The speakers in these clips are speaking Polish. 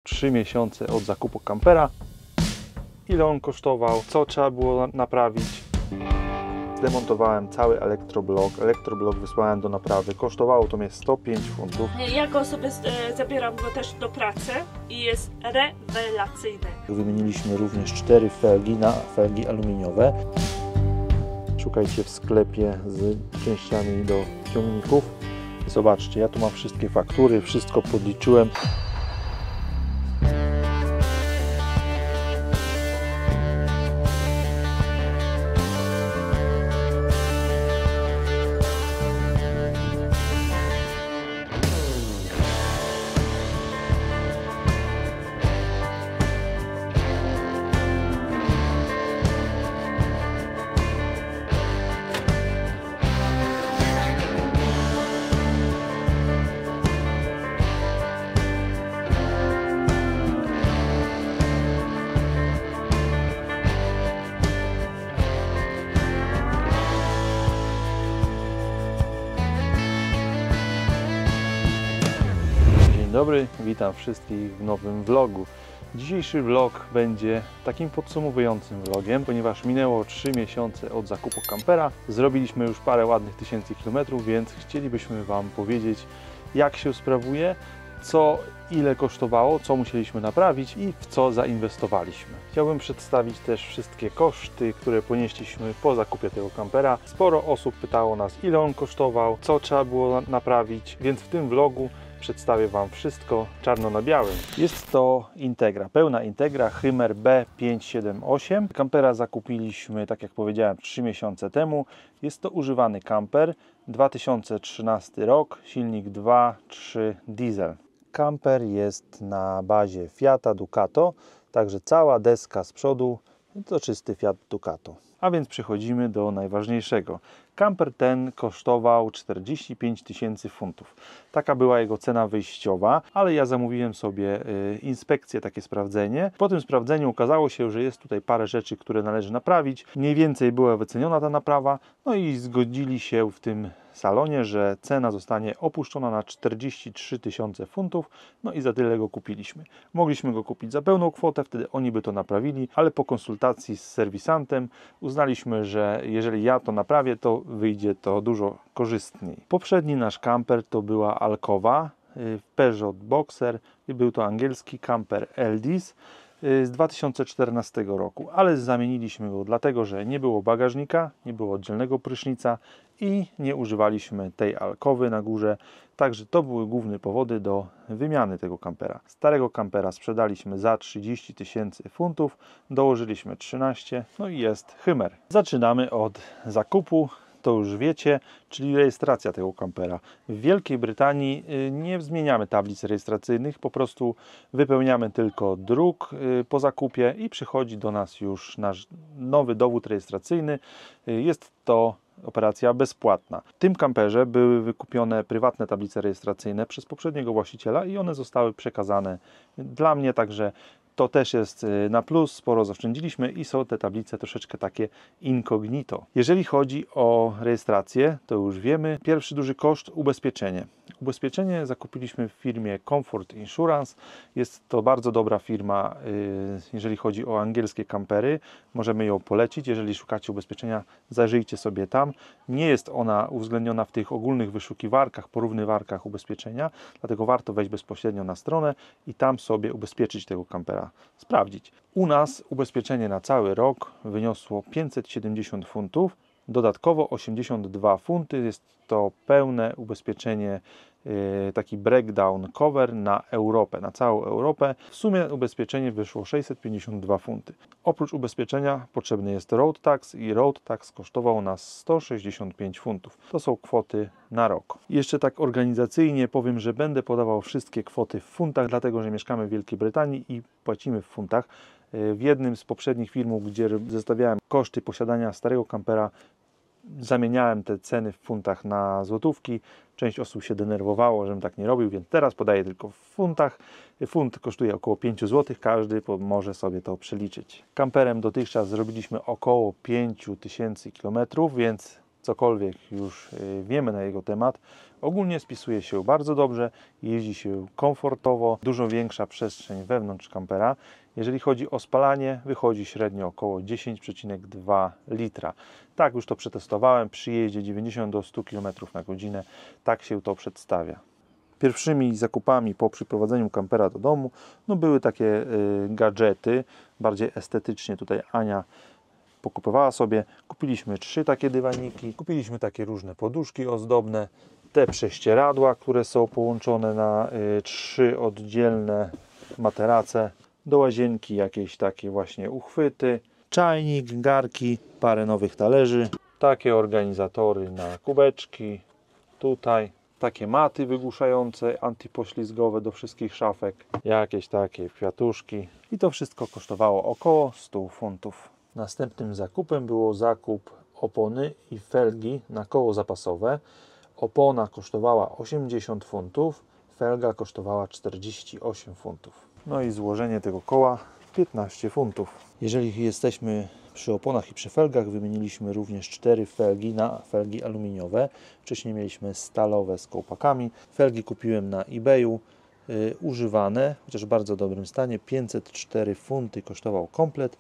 3 miesiące od zakupu kampera. Ile on kosztował, co trzeba było naprawić. Zdemontowałem cały elektroblok. Elektroblok wysłałem do naprawy. Kosztowało to mnie 105 funtów. Ja go sobie zabieram go też do pracy i jest rewelacyjny. Wymieniliśmy również 4 felgi na felgi aluminiowe. Szukajcie w sklepie z częściami do ciągników. Zobaczcie, ja tu mam wszystkie faktury, wszystko podliczyłem. Dzień dobry, witam wszystkich w nowym vlogu. Dzisiejszy vlog będzie takim podsumowującym vlogiem, ponieważ minęło 3 miesiące od zakupu kampera. Zrobiliśmy już parę ładnych tysięcy kilometrów, więc chcielibyśmy Wam powiedzieć, jak się sprawuje, ile kosztowało, co musieliśmy naprawić i w co zainwestowaliśmy. Chciałbym przedstawić też wszystkie koszty, które ponieśliśmy po zakupie tego kampera. Sporo osób pytało nas, ile on kosztował, co trzeba było naprawić, więc w tym vlogu przedstawię Wam wszystko czarno na białym. Jest to Integra, pełna Integra Hymer B578. Kampera zakupiliśmy, tak jak powiedziałem, 3 miesiące temu. Jest to używany kamper, 2013 rok, silnik 2.3 diesel. Kamper jest na bazie Fiata Ducato, także cała deska z przodu to czysty Fiat Ducato. A więc przechodzimy do najważniejszego. Kamper ten kosztował 45 tysięcy funtów. Taka była jego cena wyjściowa, ale ja zamówiłem sobie inspekcję, takie sprawdzenie. Po tym sprawdzeniu okazało się, że jest tutaj parę rzeczy, które należy naprawić. Mniej więcej była wyceniona ta naprawa, no i zgodzili się w tym salonie, że cena zostanie opuszczona na 43 tysiące funtów, no i za tyle go kupiliśmy. Mogliśmy go kupić za pełną kwotę, wtedy oni by to naprawili, ale po konsultacji z serwisantem uznaliśmy, że jeżeli ja to naprawię, to wyjdzie to dużo korzystniej. Poprzedni nasz kamper to była Alcoa, Peugeot Boxer i był to angielski kamper Eldis z 2014 roku, ale zamieniliśmy go dlatego, że nie było bagażnika, nie było oddzielnego prysznica i nie używaliśmy tej alkowy na górze, także to były główne powody do wymiany tego kampera. Starego kampera sprzedaliśmy za 30 tysięcy funtów, dołożyliśmy 13, no i jest Hymer. Zaczynamy od zakupu. To już wiecie, czyli rejestracja tego kampera. W Wielkiej Brytanii nie zmieniamy tablic rejestracyjnych, po prostu wypełniamy tylko druk po zakupie i przychodzi do nas już nasz nowy dowód rejestracyjny. Jest to operacja bezpłatna. W tym kamperze były wykupione prywatne tablice rejestracyjne przez poprzedniego właściciela i one zostały przekazane dla mnie, także to też jest na plus, sporo zaoszczędziliśmy i są te tablice troszeczkę takie incognito. Jeżeli chodzi o rejestrację, to już wiemy. Pierwszy duży koszt – ubezpieczenie. Ubezpieczenie zakupiliśmy w firmie Comfort Insurance. Jest to bardzo dobra firma, jeżeli chodzi o angielskie kampery. Możemy ją polecić. Jeżeli szukacie ubezpieczenia, zajrzyjcie sobie tam. Nie jest ona uwzględniona w tych ogólnych wyszukiwarkach, porównywarkach ubezpieczenia, dlatego warto wejść bezpośrednio na stronę i tam sobie ubezpieczyć tego kampera, sprawdzić. U nas ubezpieczenie na cały rok wyniosło 570 funtów, dodatkowo 82 funty. Jest to pełne ubezpieczenie, taki breakdown cover na Europę, na całą Europę. W sumie ubezpieczenie wyszło 652 funty. Oprócz ubezpieczenia potrzebny jest road tax i road tax kosztował nas 165 funtów. To są kwoty na rok. Jeszcze tak organizacyjnie powiem, że będę podawał wszystkie kwoty w funtach, dlatego że mieszkamy w Wielkiej Brytanii i płacimy w funtach. W jednym z poprzednich filmów, gdzie zestawiałem koszty posiadania starego kampera, zamieniałem te ceny w funtach na złotówki. Część osób się denerwowało, żebym tak nie robił, więc teraz podaję tylko w funtach. Funt kosztuje około 5 zł, każdy może sobie to przeliczyć. Kamperem dotychczas zrobiliśmy około 5000 km, więc cokolwiek już wiemy na jego temat. Ogólnie spisuje się bardzo dobrze, jeździ się komfortowo, dużo większa przestrzeń wewnątrz kampera. Jeżeli chodzi o spalanie, wychodzi średnio około 10,2 litra. Tak już to przetestowałem przy jeździe 90 do 100 km na godzinę. Tak się to przedstawia. Pierwszymi zakupami po przyprowadzeniu kampera do domu były takie gadżety, bardziej estetycznie tutaj Ania pokupowała sobie. Kupiliśmy 3 takie dywaniki, kupiliśmy takie różne poduszki ozdobne, te prześcieradła, które są połączone na 3 oddzielne materace, do łazienki jakieś takie właśnie uchwyty, czajnik, garki, parę nowych talerzy, takie organizatory na kubeczki, tutaj takie maty wygłuszające, antypoślizgowe do wszystkich szafek, jakieś takie kwiatuszki i to wszystko kosztowało około 100 funtów. Następnym zakupem było zakup opony i felgi na koło zapasowe. Opona kosztowała 80 funtów, felga kosztowała 48 funtów. No i złożenie tego koła 15 funtów. Jeżeli jesteśmy przy oponach i przy felgach, wymieniliśmy również 4 felgi na felgi aluminiowe. Wcześniej mieliśmy stalowe z kołpakami. Felgi kupiłem na eBayu, używane, chociaż w bardzo dobrym stanie. 504 funty kosztował komplet.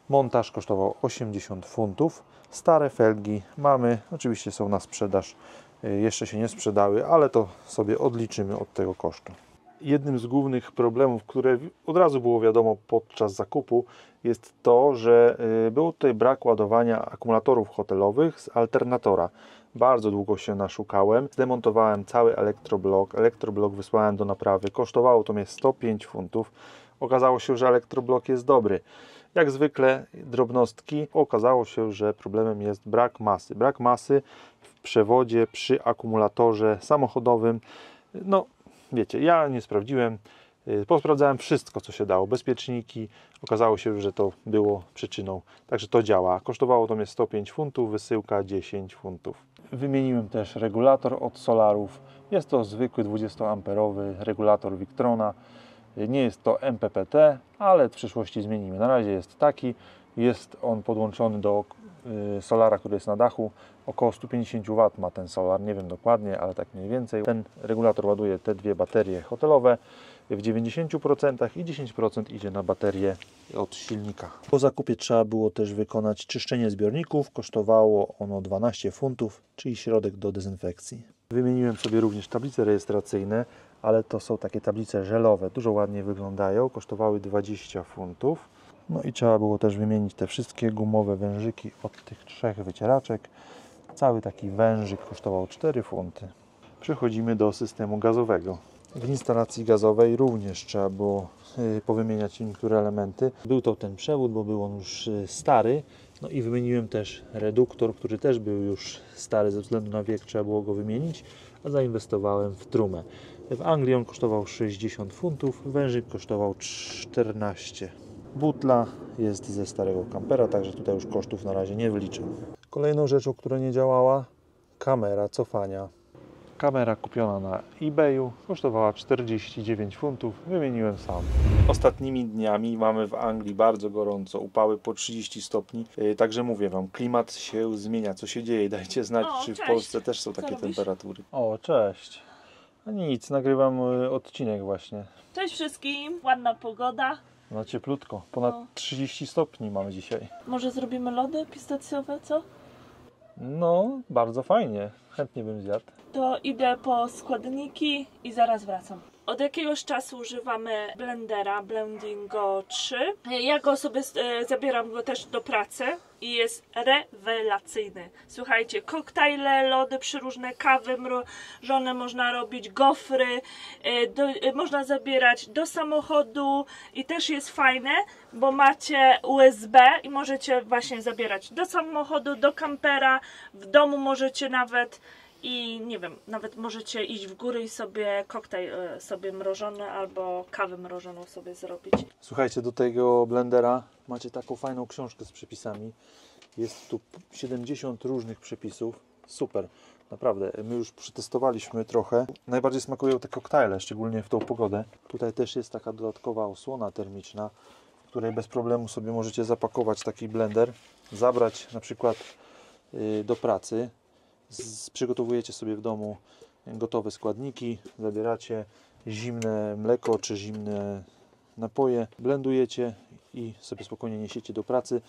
Montaż kosztował 80 funtów. Stare felgi mamy, oczywiście są na sprzedaż. Jeszcze się nie sprzedały, ale to sobie odliczymy od tego kosztu. Jednym z głównych problemów, które od razu było wiadomo podczas zakupu, jest to, że był tutaj brak ładowania akumulatorów hotelowych z alternatora. Bardzo długo się naszukałem. Zdemontowałem cały elektroblok. Elektroblok wysłałem do naprawy. Kosztowało to mnie 105 funtów. Okazało się, że elektroblok jest dobry. Jak zwykle drobnostki. Okazało się, że problemem jest brak masy. Brak masy w przewodzie przy akumulatorze samochodowym. No, wiecie, ja nie sprawdziłem. Posprawdzałem wszystko, co się dało. Bezpieczniki. Okazało się, że to było przyczyną. Także to działa. Kosztowało to mnie 105 funtów, wysyłka 10 funtów. Wymieniłem też regulator od solarów. Jest to zwykły 20-amperowy regulator Victrona. Nie jest to MPPT, ale w przyszłości zmienimy. Na razie jest taki. Jest on podłączony do solara, który jest na dachu. Około 150 W ma ten solar, nie wiem dokładnie, ale tak mniej więcej. Ten regulator ładuje te 2 baterie hotelowe w 90% i 10% idzie na baterię od silnika. Po zakupie trzeba było też wykonać czyszczenie zbiorników. Kosztowało ono 12 funtów, czyli środek do dezynfekcji. Wymieniłem sobie również tablice rejestracyjne, ale to są takie tablice żelowe. Dużo ładniej wyglądają. Kosztowały 20 funtów. No i trzeba było też wymienić te wszystkie gumowe wężyki od tych 3 wycieraczek. Cały taki wężyk kosztował 4 funty. Przechodzimy do systemu gazowego. W instalacji gazowej również trzeba było powymieniać niektóre elementy. Był to ten przewód, bo był on już stary. No i wymieniłem też reduktor, który też był już stary, ze względu na wiek trzeba było go wymienić, a zainwestowałem w trumę. W Anglii on kosztował 60 funtów, wężyk kosztował 14. Butla jest ze starego kampera, także tutaj już kosztów na razie nie wliczę. Kolejną rzeczą, która nie działała, kamera cofania. Kamera kupiona na eBayu kosztowała 49 funtów, wymieniłem sam. Ostatnimi dniami mamy w Anglii bardzo gorąco, upały po 30 stopni, także mówię Wam, klimat się zmienia. Co się dzieje? Dajcie znać, czy w Polsce też są takie temperatury. O, cześć. A nic, nagrywam odcinek właśnie. Cześć wszystkim, ładna pogoda. No cieplutko, ponad 30 stopni mamy dzisiaj. Może zrobimy lody pistacjowe, co? No, bardzo fajnie, chętnie bym zjadł. To idę po składniki i zaraz wracam. Od jakiegoś czasu używamy blendera Blendingo 3. Ja go sobie zabieram go też do pracy i jest rewelacyjny. Słuchajcie, koktajle, lody przeróżne, kawy mrożone można robić, gofry, można zabierać do samochodu i też jest fajne, bo macie USB i możecie właśnie zabierać do samochodu, do kampera, w domu możecie nawet. I nie wiem, nawet możecie iść w góry i sobie koktajl sobie mrożony albo kawę mrożoną sobie zrobić. Słuchajcie, do tego blendera macie taką fajną książkę z przepisami. Jest tu 70 różnych przepisów. Super, naprawdę. My już przetestowaliśmy trochę. Najbardziej smakują te koktajle, szczególnie w tą pogodę. Tutaj też jest taka dodatkowa osłona termiczna, w której bez problemu sobie możecie zapakować taki blender, zabrać na przykład do pracy. Przygotowujecie sobie w domu gotowe składniki, zabieracie zimne mleko czy zimne napoje, blendujecie i sobie spokojnie niesiecie do pracy.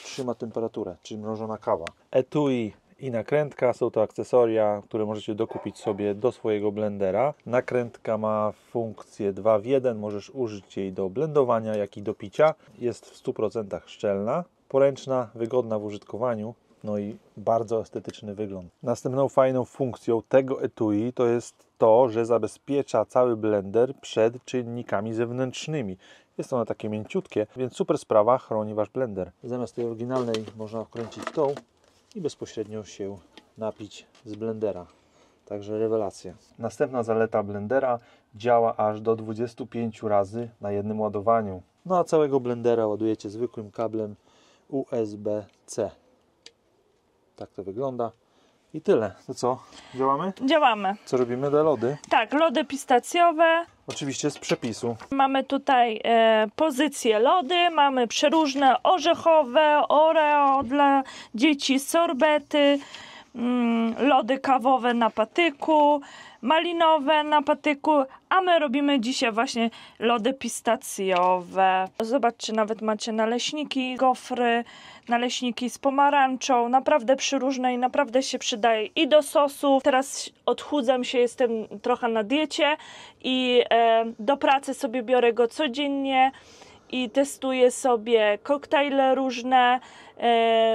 Trzyma temperaturę, czyli mrożona kawa. Etui i nakrętka są to akcesoria, które możecie dokupić sobie do swojego blendera. Nakrętka ma funkcję 2 w 1, możesz użyć jej do blendowania, jak i do picia. Jest w 100% szczelna, poręczna, wygodna w użytkowaniu. No i bardzo estetyczny wygląd. Następną fajną funkcją tego etui to jest to, że zabezpiecza cały blender przed czynnikami zewnętrznymi. Jest ono takie mięciutkie, więc super sprawa, chroni Wasz blender. Zamiast tej oryginalnej można wkręcić tą i bezpośrednio się napić z blendera. Także rewelacja. Następna zaleta blendera: działa aż do 25 razy na jednym ładowaniu. No a całego blendera ładujecie zwykłym kablem USB-C. Tak to wygląda. I tyle. To co? Działamy? Działamy. Co robimy? Te lody? Tak, lody pistacjowe. Oczywiście z przepisu. Mamy tutaj pozycje lody, mamy przeróżne orzechowe, oreo dla dzieci, sorbety, lody kawowe na patyku, malinowe na patyku, a my robimy dzisiaj właśnie lody pistacjowe. Zobaczcie, nawet macie naleśniki, gofry, naleśniki z pomarańczą, naprawdę przyróżne i naprawdę się przydaje i do sosów. Teraz odchudzam się, jestem trochę na diecie i do pracy sobie biorę go codziennie i testuję sobie koktajle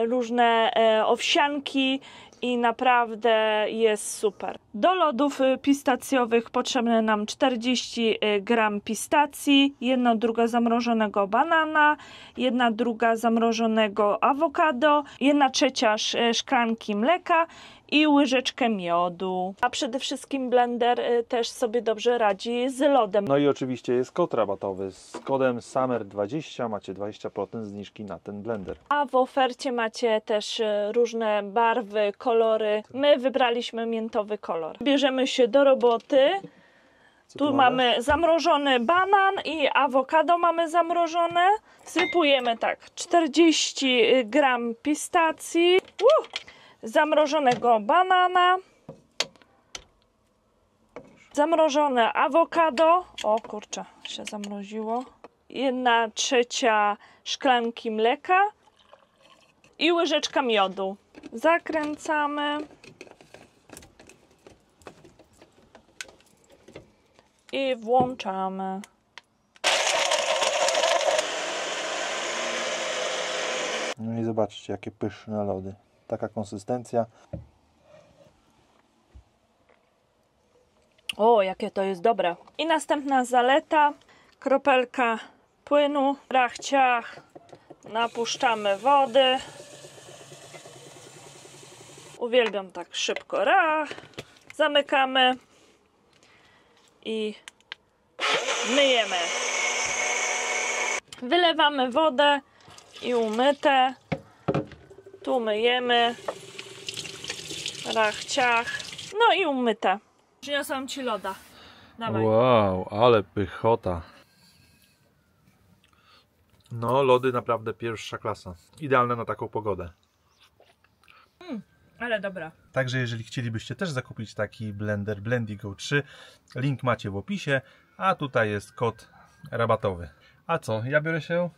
różne owsianki i naprawdę jest super. Do lodów pistacjowych potrzebne nam 40 gram pistacji, 1/2 zamrożonego banana, 1/2 zamrożonego awokado, 1/3 szklanki mleka i łyżeczkę miodu. A przede wszystkim blender też sobie dobrze radzi z lodem. No i oczywiście jest kod rabatowy. Z kodem SUMMER20 macie 20% zniżki na ten blender. A w ofercie macie też różne barwy, kolory. My wybraliśmy miętowy kolor. Bierzemy się do roboty. Tu mamy zamrożony banan i awokado mamy zamrożone. Wsypujemy tak 40 gram pistacji, zamrożonego banana, zamrożone awokado. O kurczę, się zamroziło. 1/3 szklanki mleka i łyżeczka miodu. Zakręcamy i włączamy. No i zobaczcie, jakie pyszne lody. Taka konsystencja. O, jakie to jest dobre. I następna zaleta: kropelka płynu, rach-ciach, napuszczamy wody. Uwielbiam tak szybko rach, zamykamy i myjemy. Wylewamy wodę i umyte. Tu myjemy, rach-ciach, no i umyte. Przyniosłam Ci loda. Dawaj. Wow, ale pychota. No, lody naprawdę pierwsza klasa. Idealne na taką pogodę. Ale dobra. Także jeżeli chcielibyście też zakupić taki blender Blendigo 3, link macie w opisie, a tutaj jest kod rabatowy. A co, ja biorę się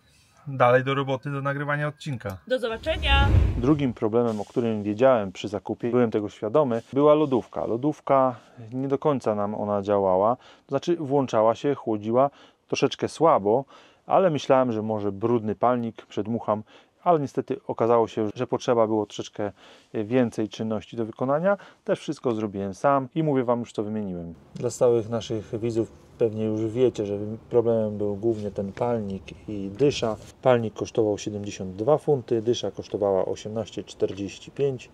dalej do roboty, do nagrywania odcinka. Do zobaczenia. Drugim problemem, o którym wiedziałem przy zakupie, byłem tego świadomy, była lodówka. Lodówka nie do końca nam ona działała, to znaczy włączała się, chłodziła troszeczkę słabo, ale myślałem, że może brudny palnik, przedmucham, ale niestety okazało się, że potrzeba było troszeczkę więcej czynności do wykonania. Też wszystko zrobiłem sam i mówię Wam już, co wymieniłem. Dla stałych naszych widzów pewnie już wiecie, że problemem był głównie ten palnik i dysza. Palnik kosztował 72 funty, dysza kosztowała 18,45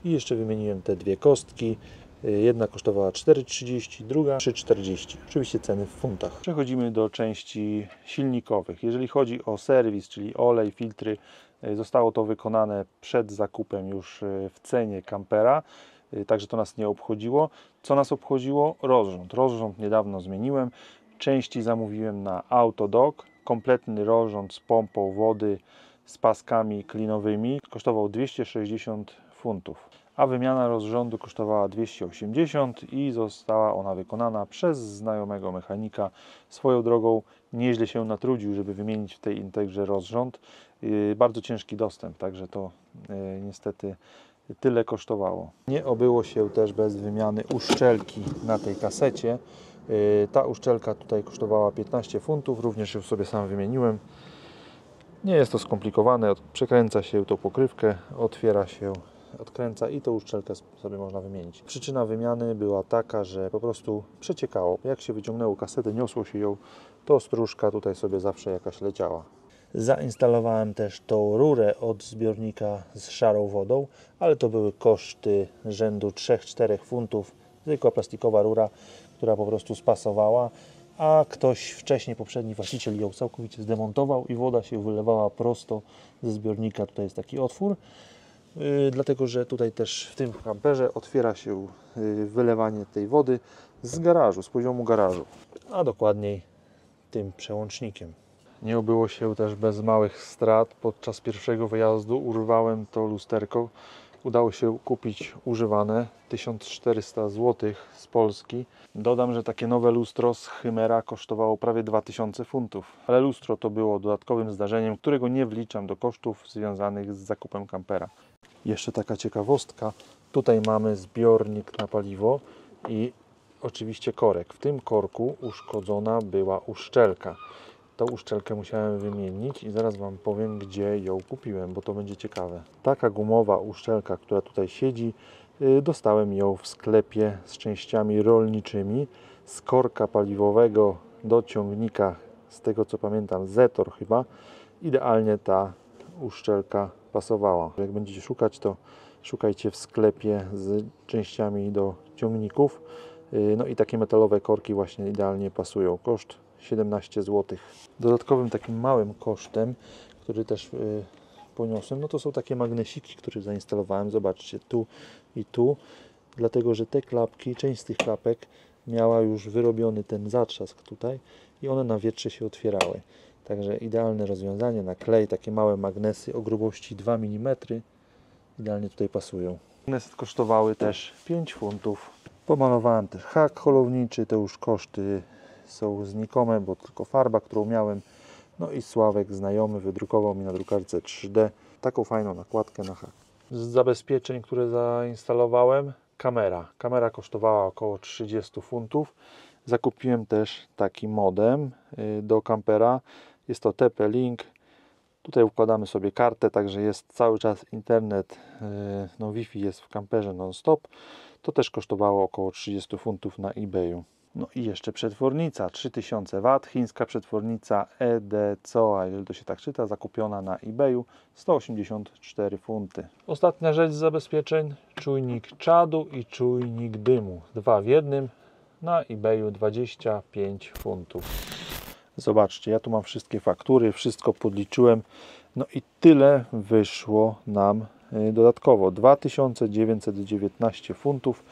i jeszcze wymieniłem te dwie kostki. Jedna kosztowała 4,30, druga 3,40. Oczywiście ceny w funtach. Przechodzimy do części silnikowych. Jeżeli chodzi o serwis, czyli olej, filtry, zostało to wykonane przed zakupem już w cenie kampera. Także to nas nie obchodziło. Co nas obchodziło? Rozrząd. Rozrząd niedawno zmieniłem. Części zamówiłem na Autodoc. Kompletny rozrząd z pompą wody, z paskami klinowymi. Kosztował 260 funtów, a wymiana rozrządu kosztowała 280 i została ona wykonana przez znajomego mechanika. Swoją drogą nieźle się natrudził, żeby wymienić w tej Integrze rozrząd. Bardzo ciężki dostęp, także to niestety tyle kosztowało. Nie obyło się też bez wymiany uszczelki na tej kasecie. Ta uszczelka tutaj kosztowała 15 funtów, również ją sobie sam wymieniłem. Nie jest to skomplikowane, przekręca się tą pokrywkę, otwiera się, odkręca i tą uszczelkę sobie można wymienić. Przyczyna wymiany była taka, że po prostu przeciekało. Jak się wyciągnęło kasetę, niosło się ją, to stróżka tutaj sobie zawsze jakaś leciała. Zainstalowałem też tą rurę od zbiornika z szarą wodą, ale to były koszty rzędu 3-4 funtów. Zwykła plastikowa rura, która po prostu spasowała, a ktoś wcześniej, poprzedni właściciel ją całkowicie zdemontował i woda się wylewała prosto ze zbiornika. Tutaj jest taki otwór, dlatego że tutaj też w tym kamperze otwiera się wylewanie tej wody z garażu, z poziomu garażu, a dokładniej tym przełącznikiem. Nie obyło się też bez małych strat. Podczas pierwszego wyjazdu urwałem to lusterko. Udało się kupić używane, 1400 zł z Polski. Dodam, że takie nowe lustro z Chimera kosztowało prawie 2000 funtów. Ale lustro to było dodatkowym zdarzeniem, którego nie wliczam do kosztów związanych z zakupem kampera. Jeszcze taka ciekawostka. Tutaj mamy zbiornik na paliwo i oczywiście korek. W tym korku uszkodzona była uszczelka. Tą uszczelkę musiałem wymienić i zaraz Wam powiem, gdzie ją kupiłem, bo to będzie ciekawe. Taka gumowa uszczelka, która tutaj siedzi, dostałem ją w sklepie z częściami rolniczymi. Z korka paliwowego do ciągnika, z tego co pamiętam, Zetor chyba, idealnie ta uszczelka pasowała. Jak będziecie szukać, to szukajcie w sklepie z częściami do ciągników. No i takie metalowe korki właśnie idealnie pasują. Koszt 17 zł. Dodatkowym takim małym kosztem, który też poniosłem, no to są takie magnesiki, które zainstalowałem. Zobaczcie, tu i tu, dlatego że te klapki, część z tych klapek miała już wyrobiony ten zatrzask tutaj i one na wietrze się otwierały. Także idealne rozwiązanie na klej, takie małe magnesy o grubości 2 mm idealnie tutaj pasują. Magnesy kosztowały też 5 funtów. Pomalowałem też hak holowniczy, te już koszty są znikome, bo tylko farba, którą miałem. No i Sławek, znajomy, wydrukował mi na drukarce 3D taką fajną nakładkę na hak. Z zabezpieczeń, które zainstalowałem, kamera. Kamera kosztowała około 30 funtów. Zakupiłem też taki modem do kampera. Jest to TP-Link. Tutaj układamy sobie kartę, także jest cały czas internet, no Wi-Fi jest w kamperze non-stop. To też kosztowało około 30 funtów na eBayu. No i jeszcze przetwornica 3000 W, chińska przetwornica EDCO, jeżeli to się tak czyta, zakupiona na eBayu, 184 funty. Ostatnia rzecz z zabezpieczeń, czujnik czadu i czujnik dymu. 2 w jednym, na eBayu 25 funtów. Zobaczcie, ja tu mam wszystkie faktury, wszystko podliczyłem, no i tyle wyszło nam dodatkowo. 2919 funtów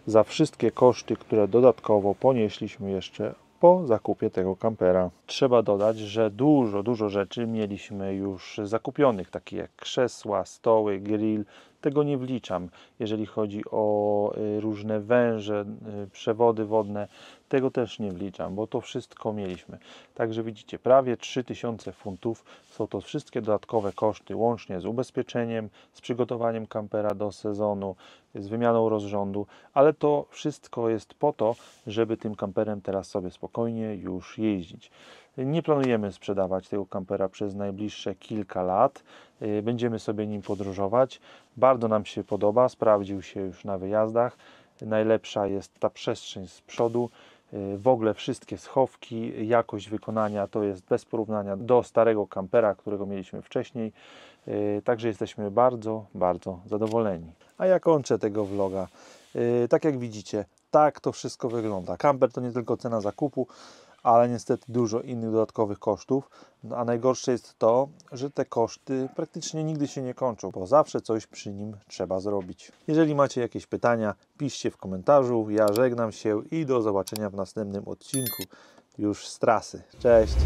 za wszystkie koszty, które dodatkowo ponieśliśmy jeszcze po zakupie tego kampera. Trzeba dodać, że dużo rzeczy mieliśmy już zakupionych, takie jak krzesła, stoły, grill. Tego nie wliczam. Jeżeli chodzi o różne węże, przewody wodne, tego też nie wliczam, bo to wszystko mieliśmy. Także widzicie, prawie 3000 funtów. Są to wszystkie dodatkowe koszty, łącznie z ubezpieczeniem, z przygotowaniem kampera do sezonu, z wymianą rozrządu, ale to wszystko jest po to, żeby tym kamperem teraz sobie spokojnie już jeździć. Nie planujemy sprzedawać tego kampera przez najbliższe kilka lat. Będziemy sobie nim podróżować. Bardzo nam się podoba, sprawdził się już na wyjazdach. Najlepsza jest ta przestrzeń z przodu. W ogóle wszystkie schowki, jakość wykonania to jest bez porównania do starego kampera, którego mieliśmy wcześniej. Także jesteśmy bardzo zadowoleni. A ja kończę tego vloga. Tak jak widzicie, tak to wszystko wygląda. Kamper to nie tylko cena zakupu, ale niestety dużo innych dodatkowych kosztów. No, a najgorsze jest to, że te koszty praktycznie nigdy się nie kończą, bo zawsze coś przy nim trzeba zrobić. Jeżeli macie jakieś pytania, piszcie w komentarzu. Ja żegnam się i do zobaczenia w następnym odcinku już z trasy. Cześć!